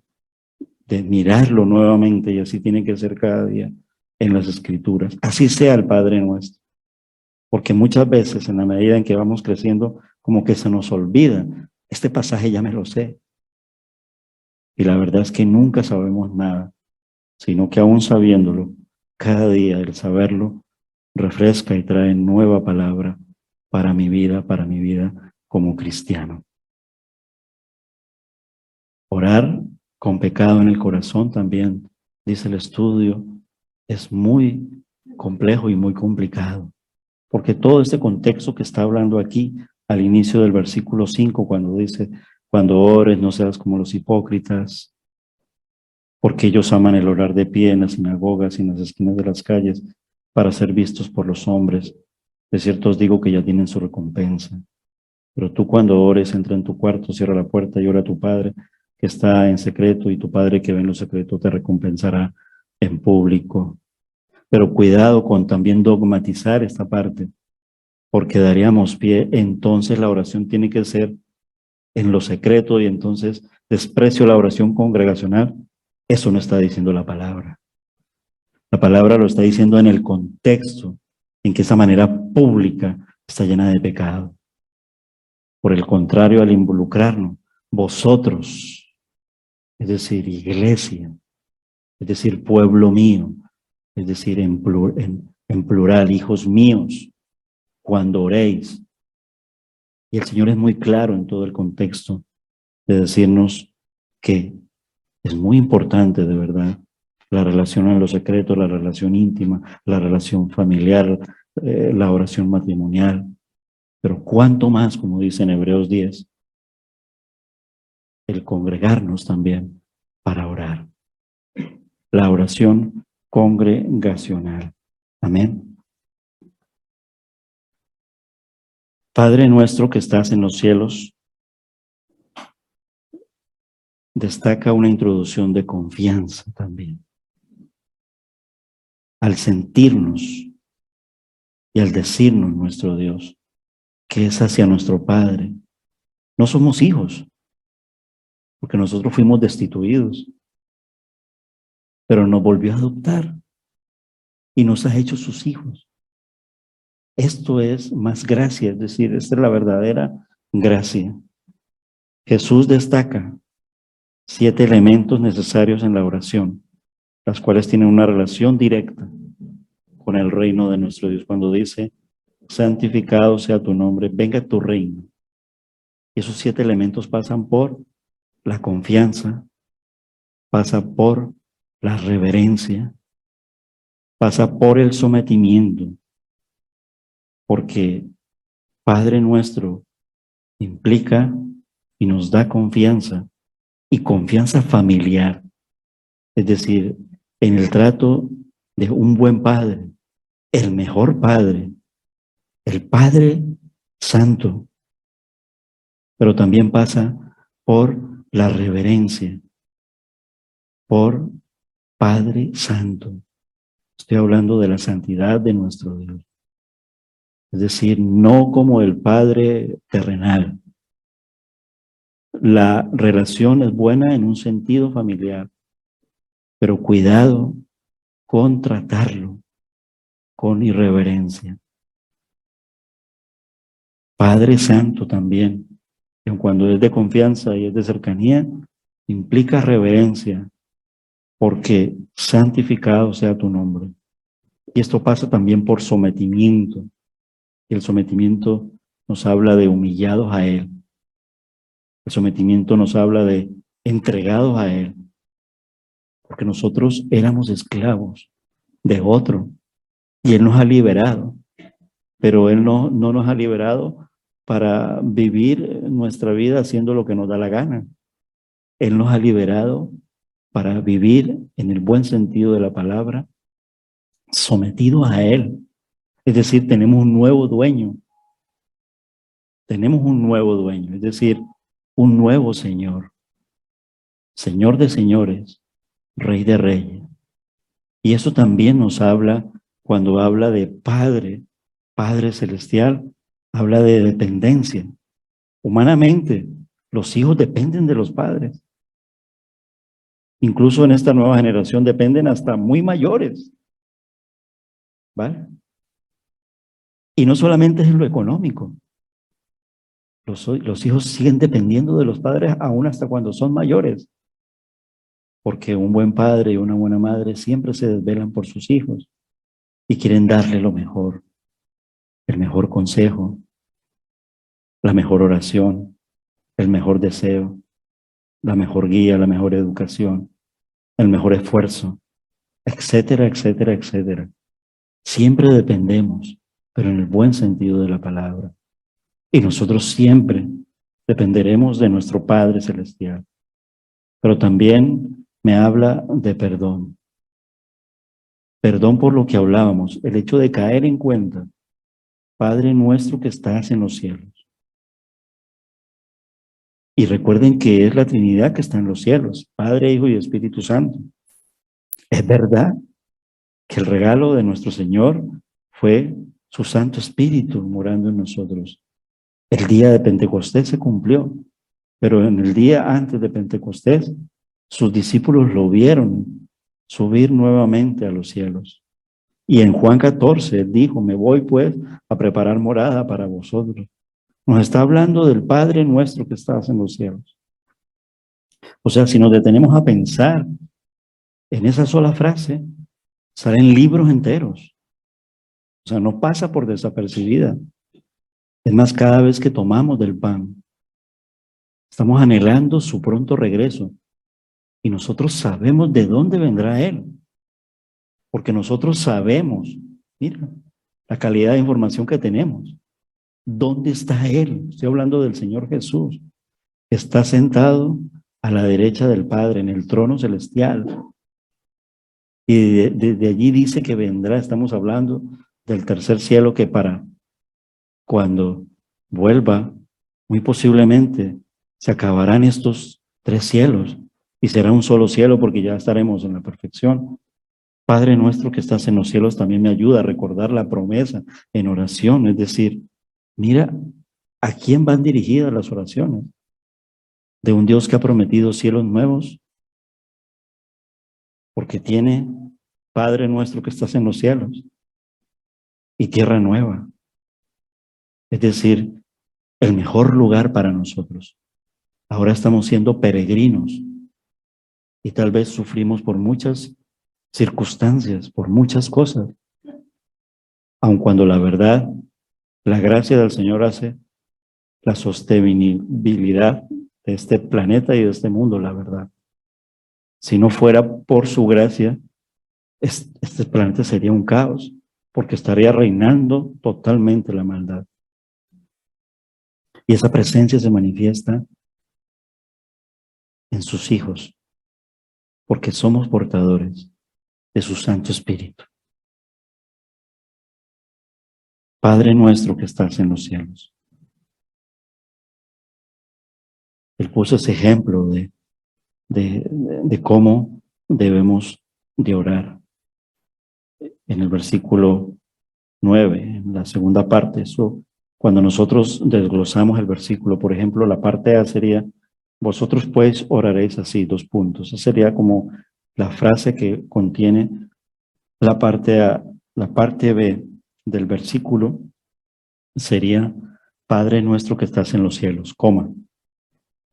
de mirarlo nuevamente, y así tiene que ser cada día en las Escrituras. Así sea el Padre Nuestro. Porque muchas veces, en la medida en que vamos creciendo, como que se nos olvida, este pasaje ya me lo sé. Y la verdad es que nunca sabemos nada, sino que aún sabiéndolo, cada día el saberlo refresca y trae nueva palabra para mi vida como cristiano. Orar con pecado en el corazón también, dice el estudio, es muy complejo y muy complicado, porque todo este contexto que está hablando aquí al inicio del versículo 5, cuando dice, cuando ores no seas como los hipócritas, porque ellos aman el orar de pie en las sinagogas y en las esquinas de las calles para ser vistos por los hombres. De cierto os digo que ya tienen su recompensa. Pero tú cuando ores, entra en tu cuarto, cierra la puerta y ora a tu Padre que está en secreto, y tu Padre que ve en lo secreto te recompensará en público. Pero cuidado con también dogmatizar esta parte, porque daríamos pie. Entonces la oración tiene que ser en lo secreto y entonces desprecio la oración congregacional. Eso no está diciendo la palabra. La palabra lo está diciendo en el contexto en que esa manera pública está llena de pecado. Por el contrario, al involucrarnos, vosotros, es decir, iglesia, es decir, pueblo mío, es decir, en plural, hijos míos, cuando oréis. Y el Señor es muy claro en todo el contexto de decirnos que es muy importante, de verdad, la relación en lo secreto, la relación íntima, la relación familiar, la oración matrimonial. Pero cuánto más, como dice en Hebreos 10, el congregarnos también para orar. La oración congregacional. Amén. Padre nuestro que estás en los cielos, destaca una introducción de confianza también. Al sentirnos y al decirnos nuestro Dios, que es hacia nuestro Padre. No somos hijos, porque nosotros fuimos destituidos, pero nos volvió a adoptar y nos ha hecho sus hijos. Esto es más gracia, es decir, esta es la verdadera gracia. Jesús destaca 7 elementos necesarios en la oración, las cuales tienen una relación directa con el reino de nuestro Dios. Cuando dice, santificado sea tu nombre, venga tu reino. Y esos 7 elementos pasan por la confianza, pasa por la reverencia, pasa por el sometimiento, porque Padre nuestro implica y nos da confianza, y confianza familiar, es decir, en el trato de un buen padre, el mejor padre, el Padre Santo, pero también pasa por la reverencia, por Padre Santo. Estoy hablando de la santidad de nuestro Dios. Es decir, no como el Padre terrenal. La relación es buena en un sentido familiar, pero cuidado con tratarlo con irreverencia. Padre Santo también, que cuando es de confianza y es de cercanía, implica reverencia, porque santificado sea tu nombre. Y esto pasa también por sometimiento. Y el sometimiento nos habla de humillados a Él. El sometimiento nos habla de entregados a Él. Porque nosotros éramos esclavos de otro. Y Él nos ha liberado. Pero Él no nos ha liberado para vivir nuestra vida haciendo lo que nos da la gana. Él nos ha liberado para vivir en el buen sentido de la palabra, sometidos a Él. Es decir, tenemos un nuevo dueño. Tenemos un nuevo dueño, es decir, un nuevo Señor. Señor de señores, Rey de reyes. Y eso también nos habla, cuando habla de Padre, Padre Celestial, habla de dependencia. Humanamente, los hijos dependen de los padres. Incluso en esta nueva generación dependen hasta muy mayores. ¿Vale? Y no solamente es en lo económico. Los hijos siguen dependiendo de los padres aún hasta cuando son mayores. Porque un buen padre y una buena madre siempre se desvelan por sus hijos y quieren darle lo mejor, el mejor consejo, la mejor oración, el mejor deseo, la mejor guía, la mejor educación, el mejor esfuerzo, etcétera, etcétera, etcétera. Siempre dependemos, pero en el buen sentido de la palabra. Y nosotros siempre dependeremos de nuestro Padre Celestial. Pero también me habla de perdón. Perdón por lo que hablábamos, el hecho de caer en cuenta, Padre nuestro que estás en los cielos. Y recuerden que es la Trinidad que está en los cielos, Padre, Hijo y Espíritu Santo. Es verdad que el regalo de nuestro Señor fue su Santo Espíritu morando en nosotros. El día de Pentecostés se cumplió, pero en el día antes de Pentecostés, sus discípulos lo vieron subir nuevamente a los cielos. Y en Juan 14 él dijo, me voy pues a preparar morada para vosotros. Nos está hablando del Padre nuestro que estás en los cielos. O sea, si nos detenemos a pensar en esa sola frase, salen libros enteros. O sea, no pasa por desapercibida. Es más, cada vez que tomamos del pan, estamos anhelando su pronto regreso. Y nosotros sabemos de dónde vendrá Él. Porque nosotros sabemos, mira, la calidad de información que tenemos. ¿Dónde está Él? Estoy hablando del Señor Jesús. Está sentado a la derecha del Padre en el trono celestial. Y desde allí dice que vendrá, estamos hablando del tercer cielo, que para cuando vuelva, muy posiblemente se acabarán estos 3 cielos y será un solo cielo porque ya estaremos en la perfección. Padre nuestro que estás en los cielos, también me ayuda a recordar la promesa en oración, es decir, mira a quién van dirigidas las oraciones, de un Dios que ha prometido cielos nuevos, porque tiene Padre nuestro que estás en los cielos y tierra nueva, es decir, el mejor lugar para nosotros. Ahora estamos siendo peregrinos y tal vez sufrimos por muchas circunstancias, por muchas cosas, aun cuando la verdad, la gracia del Señor hace la sostenibilidad de este planeta y de este mundo, la verdad. Si no fuera por su gracia, este planeta sería un caos, porque estaría reinando totalmente la maldad. Y esa presencia se manifiesta en sus hijos, porque somos portadores de su Santo Espíritu. Padre nuestro que estás en los cielos. Él puso ese ejemplo de cómo debemos de orar. En el versículo 9, en la segunda parte, eso, cuando nosotros desglosamos el versículo, por ejemplo, la parte A sería, vosotros pues oraréis así, 2 puntos. Esa sería como la frase que contiene la parte A. La parte B del versículo sería, Padre nuestro que estás en los cielos, coma.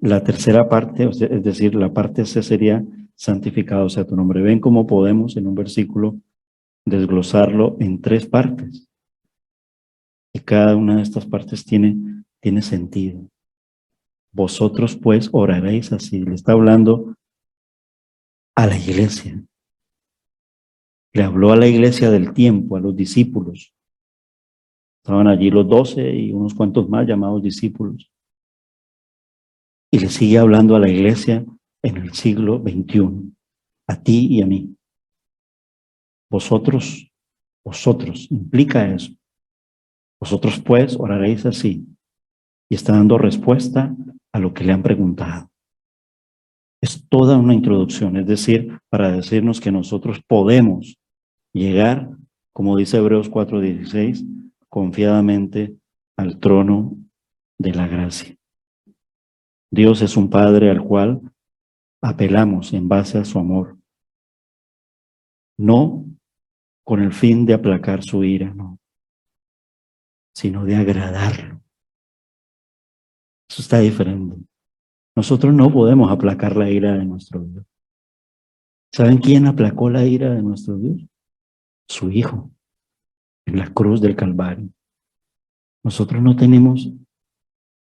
La tercera parte, es decir, la parte C sería, santificado sea tu nombre. Ven cómo podemos en un versículo desglosarlo en 3 partes. Y cada una de estas partes tiene sentido. Vosotros pues oraréis así. Le está hablando a la iglesia. Le habló a la iglesia del tiempo, a los discípulos. Estaban allí los 12 y unos cuantos más llamados discípulos. Y le sigue hablando a la iglesia en el siglo XXI, a ti y a mí. Vosotros implica eso. Vosotros pues oraréis así. Y está dando respuesta a lo que le han preguntado. Es toda una introducción, es decir, para decirnos que nosotros podemos llegar, como dice Hebreos 4:16, confiadamente al trono de la gracia. Dios es un Padre al cual apelamos en base a su amor, no con el fin de aplacar su ira, no, sino de agradarlo. Eso está diferente. Nosotros no podemos aplacar la ira de nuestro Dios. ¿Saben quién aplacó la ira de nuestro Dios? Su Hijo, en la cruz del Calvario. Nosotros no tenemos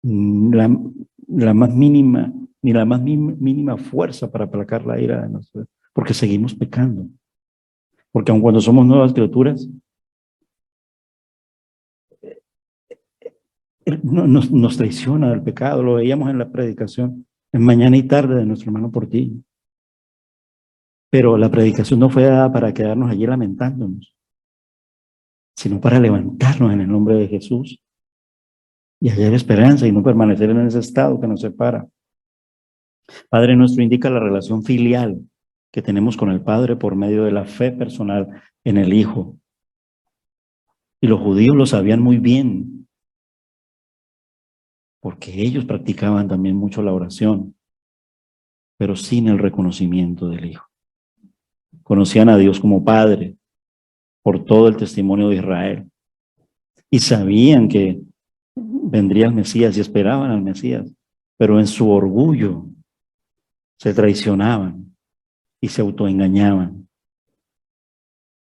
la más mínima, ni la más mínima fuerza para aplacar la ira de nuestro Dios, porque seguimos pecando. Porque aun cuando somos nuevas criaturas, nos traiciona el pecado. Lo veíamos en la predicación, en mañana y tarde de nuestro hermano Portillo. Pero la predicación no fue dada para quedarnos allí lamentándonos, sino para levantarnos en el nombre de Jesús y hallar esperanza y no permanecer en ese estado que nos separa. Padre nuestro indica la relación filial que tenemos con el Padre por medio de la fe personal en el Hijo. Y los judíos lo sabían muy bien, porque ellos practicaban también mucho la oración, pero sin el reconocimiento del Hijo. Conocían a Dios como Padre por todo el testimonio de Israel y sabían que vendría el Mesías y esperaban al Mesías, pero en su orgullo se traicionaban y se autoengañaban.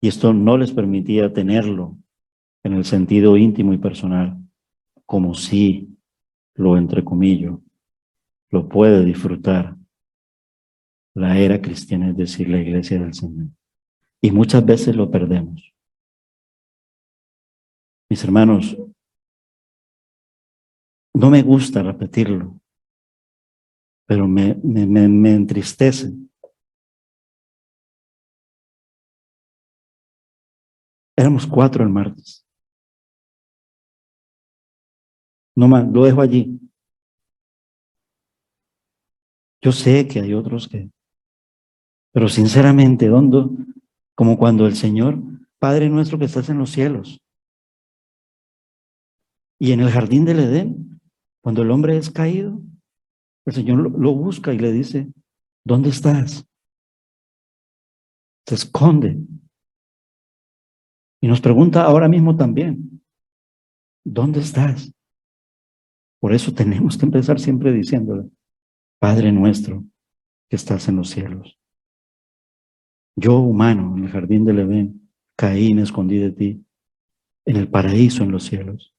Y esto no les permitía tenerlo en el sentido íntimo y personal, como si lo entrecomillo, lo puede disfrutar la era cristiana, es decir, la iglesia del Señor. Y muchas veces lo perdemos. Mis hermanos, no me gusta repetirlo, pero me entristece. Éramos 4 el martes. No más, lo dejo allí. Yo sé que hay otros que, pero sinceramente, ¿dónde? Como cuando el Señor, Padre nuestro que estás en los cielos, y en el jardín del Edén, cuando el hombre es caído, el Señor lo busca y le dice, ¿dónde estás? Se esconde. Y nos pregunta ahora mismo también, ¿dónde estás? Por eso tenemos que empezar siempre diciéndole, Padre nuestro que estás en los cielos. Yo, humano, en el jardín del Edén, caí y me escondí de ti, en el paraíso en los cielos.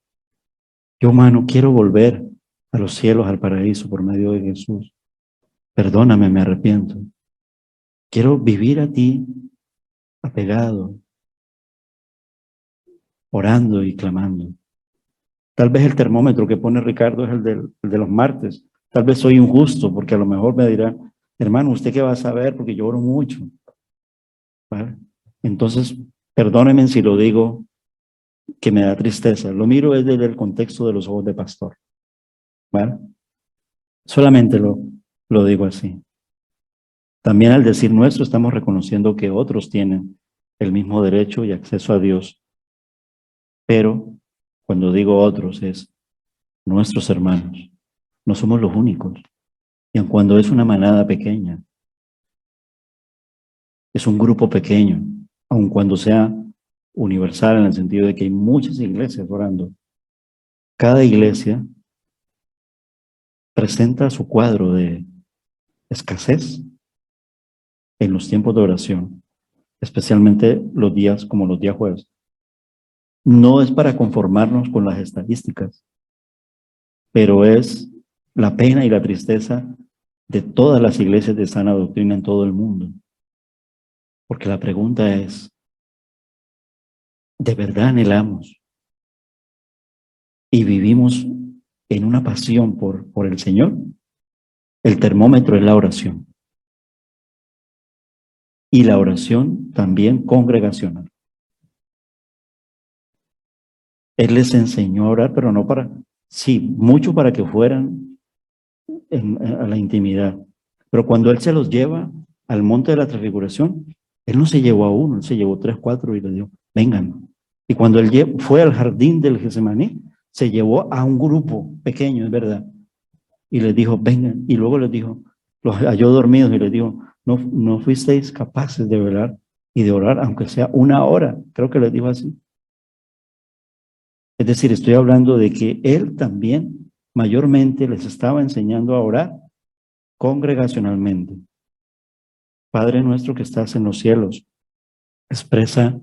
Yo, humano, quiero volver a los cielos, al paraíso, por medio de Jesús. Perdóname, me arrepiento. Quiero vivir a ti, apegado, orando y clamando. Tal vez el termómetro que pone Ricardo es el de los martes. Tal vez soy injusto, porque a lo mejor me dirá, hermano, ¿usted qué va a saber? Porque yo oro mucho. ¿Vale? Entonces, perdóneme si lo digo que me da tristeza. Lo miro desde el contexto de los ojos de pastor. ¿Vale? Solamente lo digo así. También al decir nuestro, estamos reconociendo que otros tienen el mismo derecho y acceso a Dios. Pero cuando digo otros es nuestros hermanos. No somos los únicos. Y aun cuando es una manada pequeña, es un grupo pequeño, aun cuando sea universal en el sentido de que hay muchas iglesias orando. Cada iglesia presenta su cuadro de escasez en los tiempos de oración, especialmente los días como los días jueves. No es para conformarnos con las estadísticas, pero es la pena y la tristeza de todas las iglesias de sana doctrina en todo el mundo. Porque la pregunta es, ¿de verdad anhelamos y vivimos en una pasión por el Señor? El termómetro es la oración. Y la oración también congregacional. Él les enseñó a orar, pero no para, sí, mucho para que fueran a la intimidad. Pero cuando Él se los lleva al monte de la transfiguración, Él no se llevó a uno, Él se llevó 3, 4 y le dijo, vengan. Y cuando Él fue al jardín del Getsemaní, se llevó a un grupo pequeño, es verdad, y les dijo, vengan. Y luego les dijo, los halló dormidos y les dijo, no fuisteis capaces de velar y de orar, aunque sea 1 hora. Creo que les dijo así. Es decir, estoy hablando de que Él también mayormente les estaba enseñando a orar congregacionalmente. Padre nuestro que estás en los cielos, expresa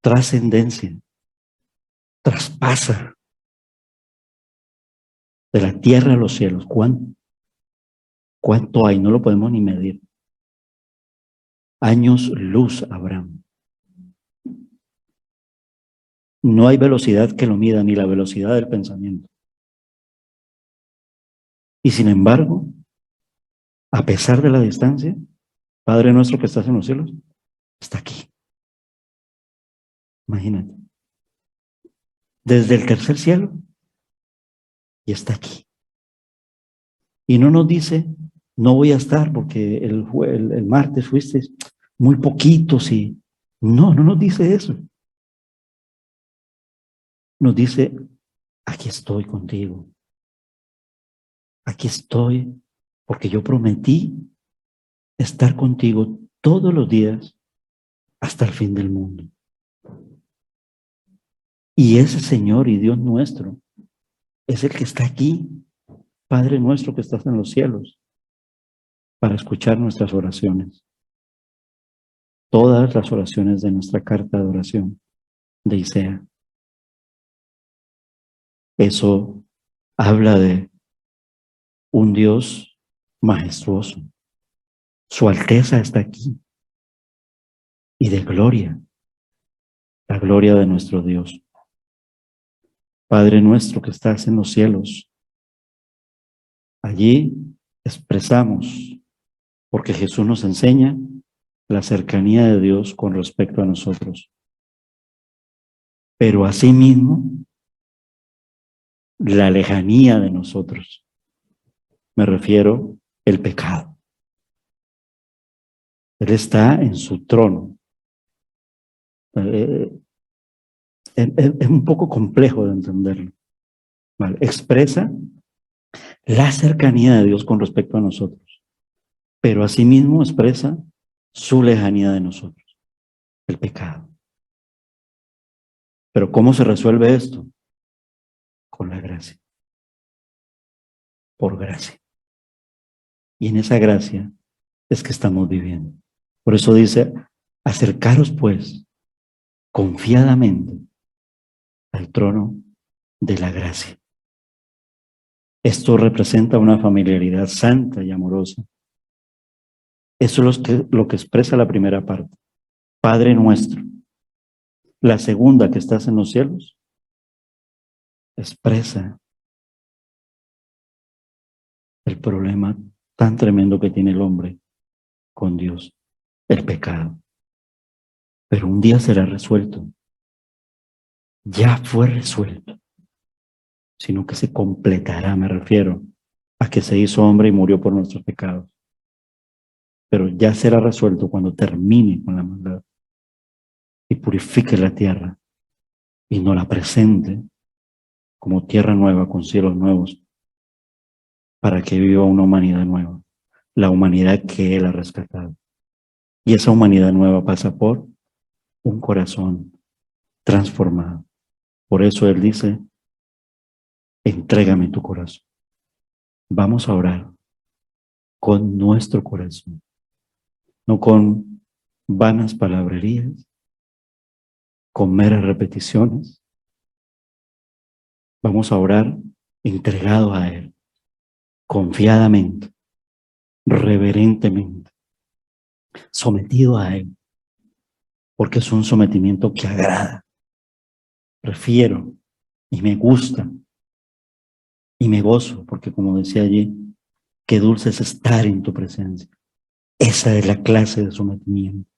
trascendencia, traspasa de la tierra a los cielos. ¿Cuánto hay? No lo podemos ni medir. Años luz habrán. No hay velocidad que lo mida, ni la velocidad del pensamiento. Y sin embargo, a pesar de la distancia, Padre nuestro que estás en los cielos, está aquí. Imagínate. Desde el tercer cielo, y está aquí. Y no nos dice, no voy a estar porque el martes fuiste muy poquitos y... No nos dice eso. Nos dice, aquí estoy contigo. Aquí estoy porque yo prometí estar contigo todos los días hasta el fin del mundo. Y ese Señor y Dios nuestro es el que está aquí, Padre nuestro que estás en los cielos, para escuchar nuestras oraciones. Todas las oraciones de nuestra carta de oración de Isaiah. Eso habla de un Dios majestuoso. Su Alteza está aquí. Y de gloria, la gloria de nuestro Dios. Padre nuestro que estás en los cielos, allí expresamos, porque Jesús nos enseña la cercanía de Dios con respecto a nosotros. Pero asimismo, la lejanía de nosotros. Me refiero al pecado. Él está en su trono. Es un poco complejo de entenderlo. ¿Vale? Expresa la cercanía de Dios con respecto a nosotros, pero asimismo expresa su lejanía de nosotros, el pecado. Pero ¿cómo se resuelve esto? Con la gracia. Por gracia. Y en esa gracia es que estamos viviendo. Por eso dice, acercaros pues confiadamente al trono de la gracia. Esto representa una familiaridad santa y amorosa. Eso es lo que expresa la primera parte. Padre nuestro. La segunda, que estás en los cielos, expresa el problema tan tremendo que tiene el hombre con Dios, el pecado. Pero un día será resuelto. Ya fue resuelto, sino que se completará, me refiero a que se hizo hombre y murió por nuestros pecados. Pero ya será resuelto cuando termine con la maldad y purifique la tierra y nos la presente como tierra nueva con cielos nuevos para que viva una humanidad nueva, la humanidad que Él ha rescatado. Y esa humanidad nueva pasa por un corazón transformado. Por eso Él dice, entrégame tu corazón. Vamos a orar con nuestro corazón, no con vanas palabrerías, con meras repeticiones. Vamos a orar entregados a Él, confiadamente, reverentemente, sometido a Él, porque es un sometimiento que agrada. Prefiero y me gusta y me gozo, porque como decía allí, qué dulce es estar en tu presencia. Esa es la clase de sometimiento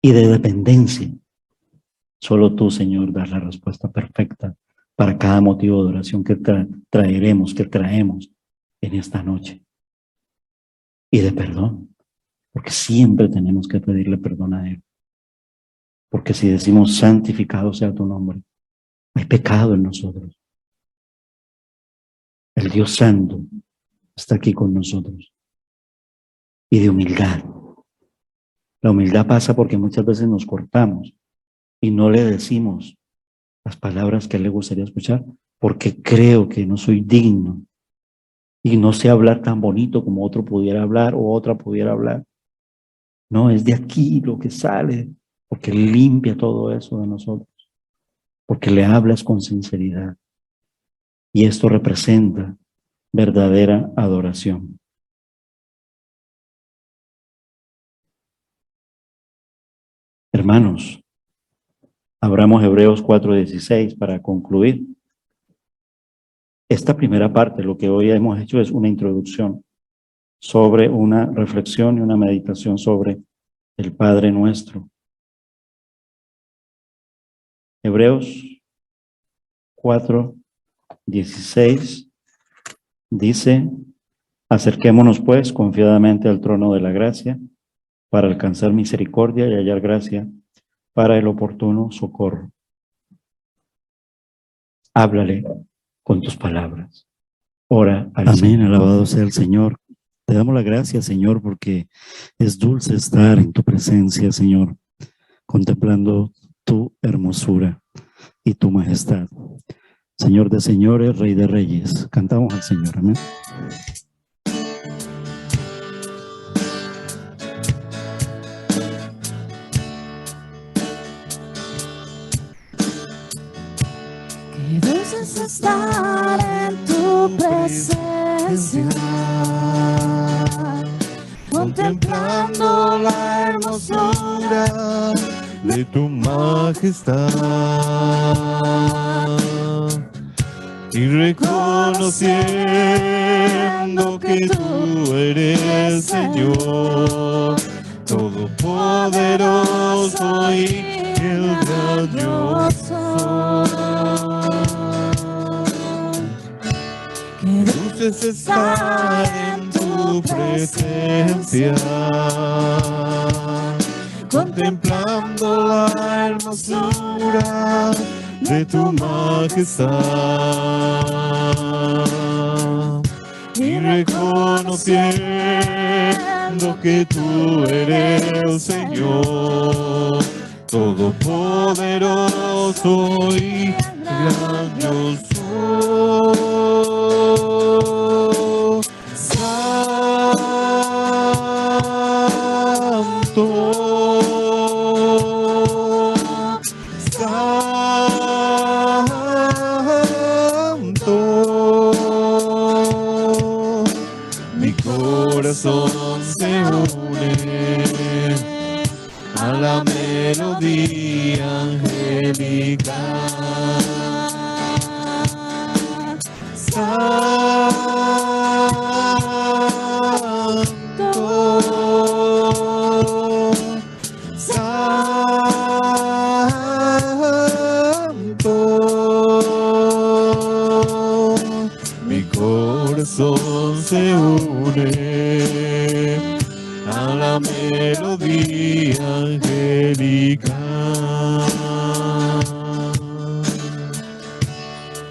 y de dependencia. Solo tú, Señor, das la respuesta perfecta para cada motivo de oración que traemos en esta noche. Y de perdón, porque siempre tenemos que pedirle perdón a Él. Porque si decimos santificado sea tu nombre, hay pecado en nosotros. El Dios Santo está aquí con nosotros. Y de humildad. La humildad pasa porque muchas veces nos cortamos y no le decimos las palabras que a él le gustaría escuchar, porque creo que no soy digno y no sé hablar tan bonito como otro pudiera hablar o otra pudiera hablar. No, es de aquí lo que sale, porque limpia todo eso de nosotros, porque le hablas con sinceridad. Y esto representa verdadera adoración. Hermanos, abramos Hebreos 4:16 para concluir. Esta primera parte, lo que hoy hemos hecho es una introducción sobre una reflexión y una meditación sobre el Padre Nuestro. Hebreos 4:16 dice, acerquémonos pues confiadamente al trono de la gracia para alcanzar misericordia y hallar gracia para el oportuno socorro. Háblale con tus palabras. Ora al Señor. Amén, alabado sea el Señor. Te damos la gracia, Señor, porque es dulce estar en tu presencia, Señor, contemplando tu hermosura y tu majestad. Señor de señores, Rey de reyes. Cantamos al Señor, amén. Qué dulce es estar en tu presencia, contemplando la hermosura de tu majestad y reconociendo que tú eres Señor todopoderoso y el gran yo soy. dulce es estar en tu presencia, contemplando la hermosura de tu majestad y reconociendo que tú eres Señor, todopoderoso y grandioso. Corazón se une a la melodía angélica. Mi corazón se une a la melodía angélica.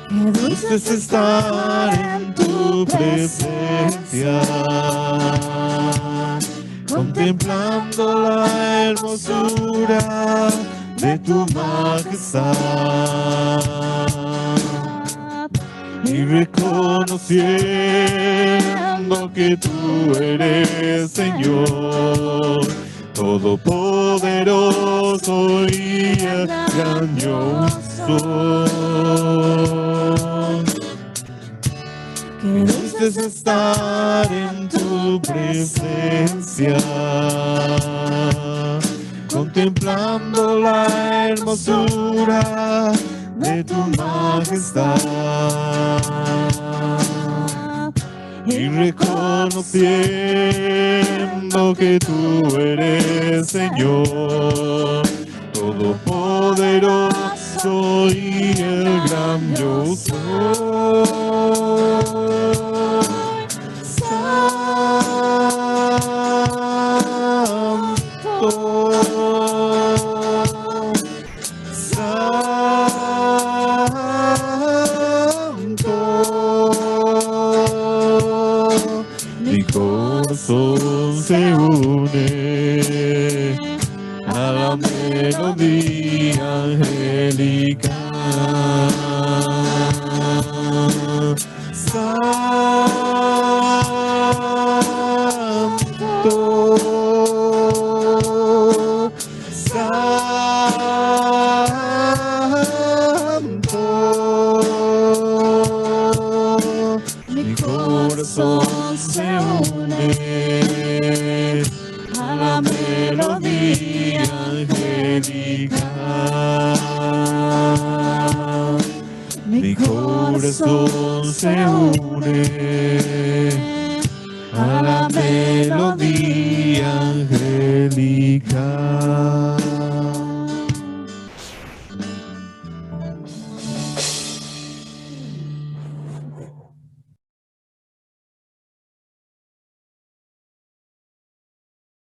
Qué dulce es estar en tu presencia, contemplando la hermosura de tu majestad y reconociendo que tú eres Señor, todopoderoso y grandioso. Qué dulce es estar en tu presencia, contemplando la hermosura de tu majestad y reconociendo que tú eres Señor, todopoderoso y el grandioso. Mi corazón se une a la melodía angélica. Mi corazón se une a la melodía angélica. Mi corazón se une a la melodía angélica.